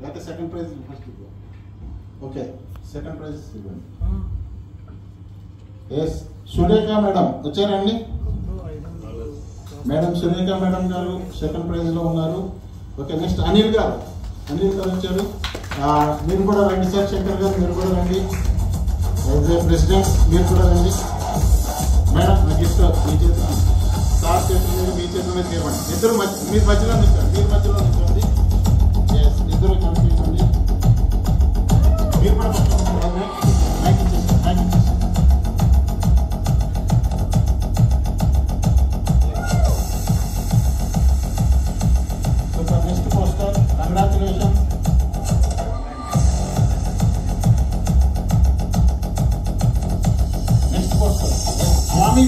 లేకపోతే second prize first okay second prize ఇవ్వండి. Yes Surekha madam వచ్చారండి. మేడం సురేఖ మేడం గారు సెకండ్ ప్రైజ్ లో ఉన్నారు. ఓకే నెక్స్ట్ అనిల్ గారు వచ్చారు. మీరు కూడా రండి సార్. శంకర్ గారు మీరు కూడా రండి. ప్రెసిడెంట్ మీరు కూడా రండి. మేడం నా గిఫ్ట్ మీ చేతిలో, సార్ చేతుల మీద మీ చేతుల మీద ఇవ్వండి. ఇద్దరు మీరు మధ్యలో నిల్చోండి. మీరు మధ్యలో నిల్చోండి. ఎస్ ఇద్దరు కనిపించండి. మీరు కూడా thank you super. Next poster congratulation. Next poster Swami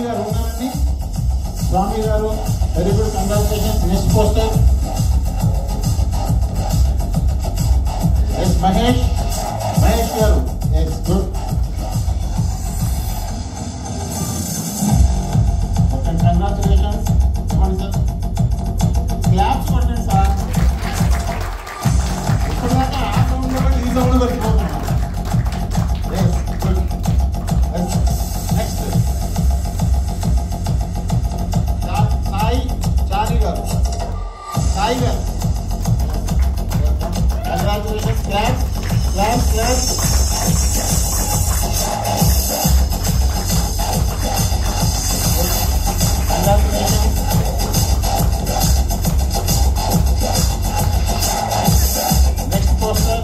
గారు ఉన్నారండి. స్వామి గారు very good congratulation. Next poster S Mahesh గారు ఎస్ గుడ్. Okay congratulation. ఇవ్వండి సార్. క్లాప్స్ కొట్టండి సార్. ఇప్పుడు దాకా ఆ సౌండ్ కూడా ఈ సౌండ్ వెళ్ళిపోతున్నాం. Yes good. నెక్స్ట్ సాయి గారు congratulation. Claps. Congratulation. Next poster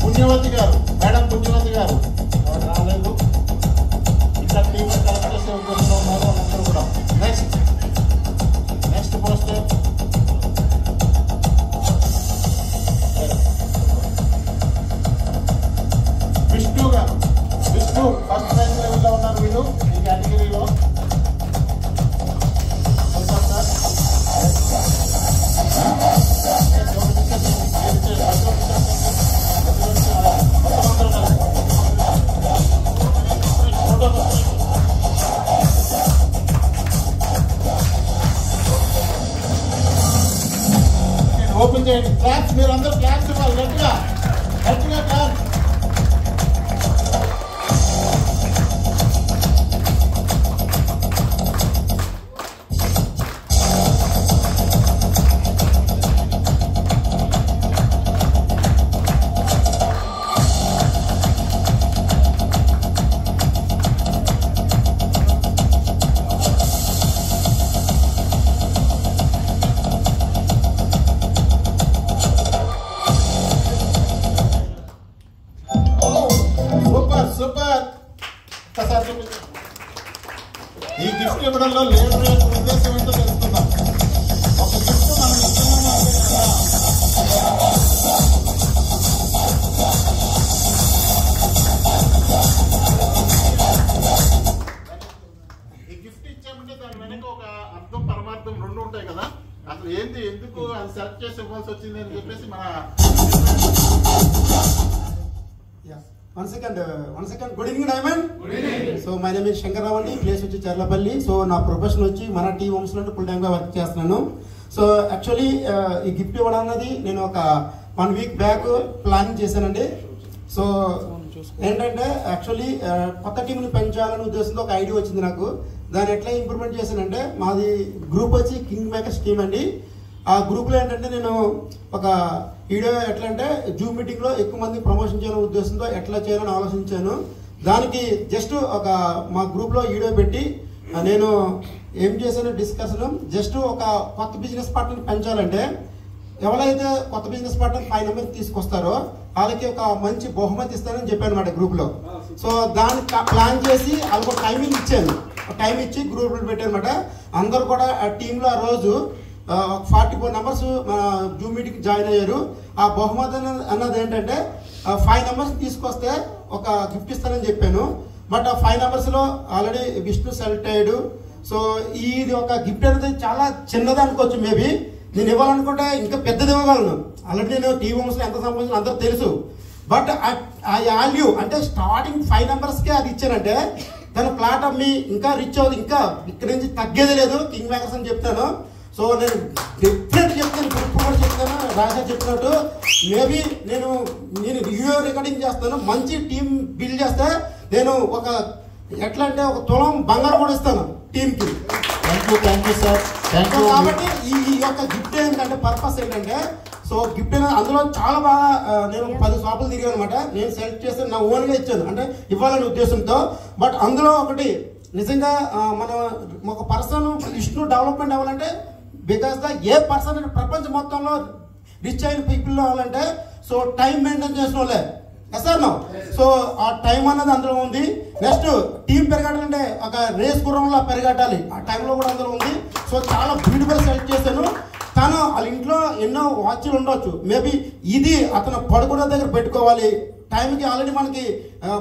Punyavathi గారు. మేడం పుణ్యవతి గారు రాలేదు. ఇంకా టీం కలెక్ట్ చేసే ఉద్దేశంలో ఉన్నారు వాళ్ళందరూ కూడా. నెక్స్ట్ పోస్టర్ విష్ణు గారు. విష్ణు ఫస్ట్ ప్రైజ్ లెవెల్లో ఉన్నారు వీళ్ళు ఈ కేటగిరీలో. ఓపెన్ చేయండి. క్లాప్స్. మీరు అందరూ క్లాప్స్ ఇవ్వాలి. గట్టిగా క్లాప్స్. సూపర్. ఈ గిఫ్ట్ ఇవ్వడంలో లీడర్ యొక్క ఉద్దేశం ఏంటో తెలుసుకుందాం. ఒక గిఫ్ట్ మనం ఇస్తున్నాము ఈ గిఫ్ట్ ఇచ్చామంటే దాని వెనక ఒక అర్థం పరమార్థం రెండు ఉంటాయి కదా. అసలు ఏంటి, ఎందుకు అది సెలెక్ట్ చేసి ఇవ్వాల్సి వచ్చింది అని చెప్పేసి మన One second. Good evening, Diamond. Good evening. So my name is Shankar Ravandi. Place వచ్చి చర్లపల్లి. సో నా ప్రొఫెషన్ వచ్చి మన టీ హోమ్స్ లో ఫుల్ టైమ్ గా వర్క్ చేస్తున్నాను. సో యాక్చువల్లీ ఈ గిఫ్ట్ ఇవ్వడం అన్నది నేను ఒక 1 వీక్ బ్యాక్ ప్లానింగ్ చేశానండి. సో ఏంటంటే యాక్చువల్లీ కొత్త టీంని పెంచాలనే ఉద్దేశంతో ఒక ఐడియా వచ్చింది నాకు. దాన్ని ఎట్లా ఇంప్రూవ్మెంట్ చేశానంటే మాది గ్రూప్ వచ్చి కింగ్ మేకర్స్ టీమ్ అండి. ఆ గ్రూప్లో ఏంటంటే నేను ఒక వీడియో ఎట్లా అంటే జూమ్ మీటింగ్లో ఎక్కువ మంది ప్రమోషన్ చేయాలనే ఉద్దేశంతో ఎట్లా చేయాలని ఆలోచించాను. దానికి జస్ట్ ఒక మా గ్రూప్లో వీడియో పెట్టి నేను ఏం చేశాను డిస్కషన్. జస్ట్ ఒక కొత్త బిజినెస్ పార్ట్నర్ని పెంచాలంటే ఎవరైతే కొత్త బిజినెస్ పార్ట్నర్ 5 నెంబర్స్ తీసుకొస్తారో వాళ్ళకి ఒక మంచి బహుమతి ఇస్తానని చెప్పాను అన్నమాట గ్రూప్లో. సో దాన్ని ప్లాన్ చేసి వాళ్ళకి టైమింగ్ ఇచ్చాను. టైం ఇచ్చి గ్రూప్లో పెట్టాను అనమాట. అందరూ కూడా ఆ టీంలో ఆ రోజు 44 నెంబర్స్ జూమ్ మీటింగ్ జాయిన్ అయ్యారు. ఆ బహుమతి అన్నది ఏంటంటే 5 నెంబర్స్ తీసుకొస్తే ఒక గిఫ్ట్ ఇస్తానని చెప్పాను. బట్ ఆ 5 నెంబర్స్లో ఆల్రెడీ విష్ణు సెలెక్ట్ అయ్యాడు. సో ఇది ఒక గిఫ్ట్ అనేది చాలా చిన్నది అనుకోవచ్చు. మేబీ నేను ఇవ్వాలనుకుంటే ఇంకా పెద్దది ఇవ్వగలను. ఆల్రెడీ నేను టీవీ హోమ్స్లో ఎంత సంపాదించిన అందరూ తెలుసు. బట్ ఆ వాల్యూ అంటే స్టార్టింగ్ 5 నెంబర్స్కే అది ఇచ్చానంటే తను ప్లాట్ అమ్మి ఇంకా రిచ్ అవుతుంది, ఇంకా ఇక్కడ నుంచి తగ్గేది లేదు కింగ్ మేకర్స్ అని చెప్తాను. సో నేను డెఫినెట్ చెప్తాను, గ్రూప్ కూడా చెప్తాను, రాజా చెప్పినట్టు మేబీ నేను వీడియో రికార్డింగ్ చేస్తాను. మంచి టీం బిల్డ్ చేస్తే నేను ఒక ఎట్లా అంటే ఒక తులం బంగారం కూడా ఇస్తాను టీంకి. Thank you sir. కాబట్టి ఈ యొక్క గిఫ్ట్ ఏంటంటే పర్పస్ ఏంటంటే, సో గిఫ్ట్ అందులో చాలా బాగా నేను 10 షాపులు తిరిగాను అనమాట. నేను సెలెక్ట్ చేసి నా ఓన్గా ఇచ్చాను, అంటే ఇవ్వాలనే ఉద్దేశంతో. బట్ అందులో ఒకటి నిజంగా ఒక పర్సన్ విష్ణు డెవలప్మెంట్ అవ్వాలంటే, బికాస్ ఏ పర్సన్ ప్రపంచం మొత్తంలో రిచ్ అయిన పీపుల్ అవ్వాలంటే సో టైం మెయింటైన్ చేసిన వాళ్ళే. Sir no. సో ఆ టైం అన్నది అందులో ఉంది. నెక్స్ట్ టీం పెరగాలంటే ఒక రేస్ గుర్రంలో పెరగట్టాలి, ఆ టైంలో కూడా అందులో ఉంది. సో చాలా బ్యూటిఫుల్ సెలెక్ట్ చేశాను. తను వాళ్ళ ఇంట్లో ఎన్నో వాచ్లు ఉండొచ్చు, మేబీ ఇది అతను పడుకునే దగ్గర పెట్టుకోవాలి. టైంకి ఆల్రెడీ మనకి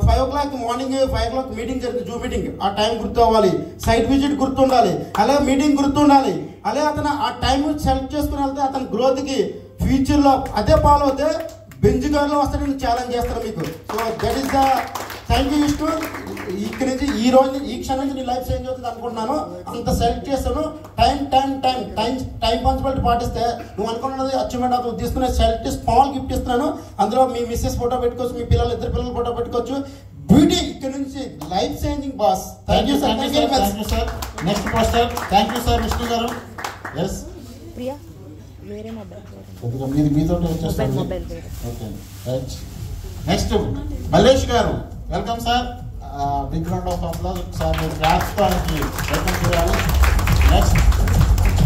5 o'clock మార్నింగ్ 5 o'clock మీటింగ్ జరుగుతుంది, జూమ్ మీటింగ్. ఆ టైం గుర్తవ్వాలి, సైట్ విజిట్ గుర్తుండాలి, అలాగే మీటింగ్ గుర్తుండాలి. అలాగే అతను ఆ టైం సెలెక్ట్ చేసుకుని వెళ్తే అతని గ్రోత్కి ఫ్యూచర్లో అదే ఫాలో అవుతే బెంజ్ కార్లో వస్తాడని ఛాలెంజ్ చేస్తాను మీకు. So that is the thank you Vishnu. ఇక్కడ నుంచి ఈ రోజు ఈ క్షణం నుంచి నీ లైఫ్ చేంజ్ అవుతుంది అనుకుంటున్నాను. అంత సెలెక్ట్ చేస్తాను. టైం పంచుబిలిటీ పాటిస్తే నువ్వు అనుకున్నది అచీవ్మెంట్ అవుతుంది తీసుకునే సెలెక్ట్ స్మాల్ గిఫ్ట్ ఇస్తున్నాను. అందులో మీ మిస్సెస్ ఫోటో పెట్టుకోవచ్చు, మీ పిల్లలు 2 పిల్లల ఫోటో పెట్టుకోవచ్చు. బ్యూటీ ఇక్కడ నుంచి life changing boss. Thank you sir. Next poster. Thank you sir Vishnu గారు. ఎస్ ప్రియా వేరే మొబైల్ మీతో వచ్చేస్తుంది. Okay right. నెక్స్ట్ మల్లేష్ గారు. Welcome sir. Big round of applause sir. మీరు క్లాప్స్తో ఆయనకి వెల్కమ్ చేయాలి. Next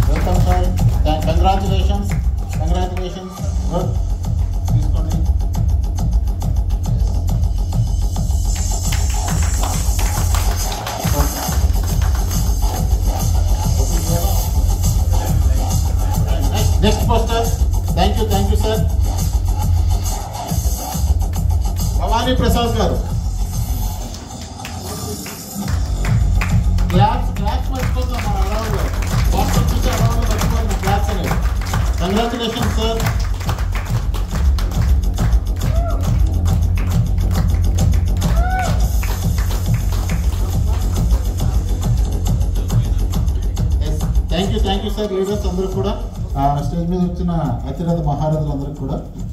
welcome sir. Congratulations. Good. తీసుకోండి. Next poster. Thank you sir. Bhavani Prasad గారు. క్లాప్స్ మర్చిపోతాం మన అరౌండ్. పోస్టర్ చూసి అరౌండ్ మర్చిపోతాం క్లాప్స్ అనేది. Congratulations sir. Thank you sir. Leaders అందరూ కూడా స్టేజ్ మీద వచ్చిన అతిరథ మహారథులందరికీ కూడా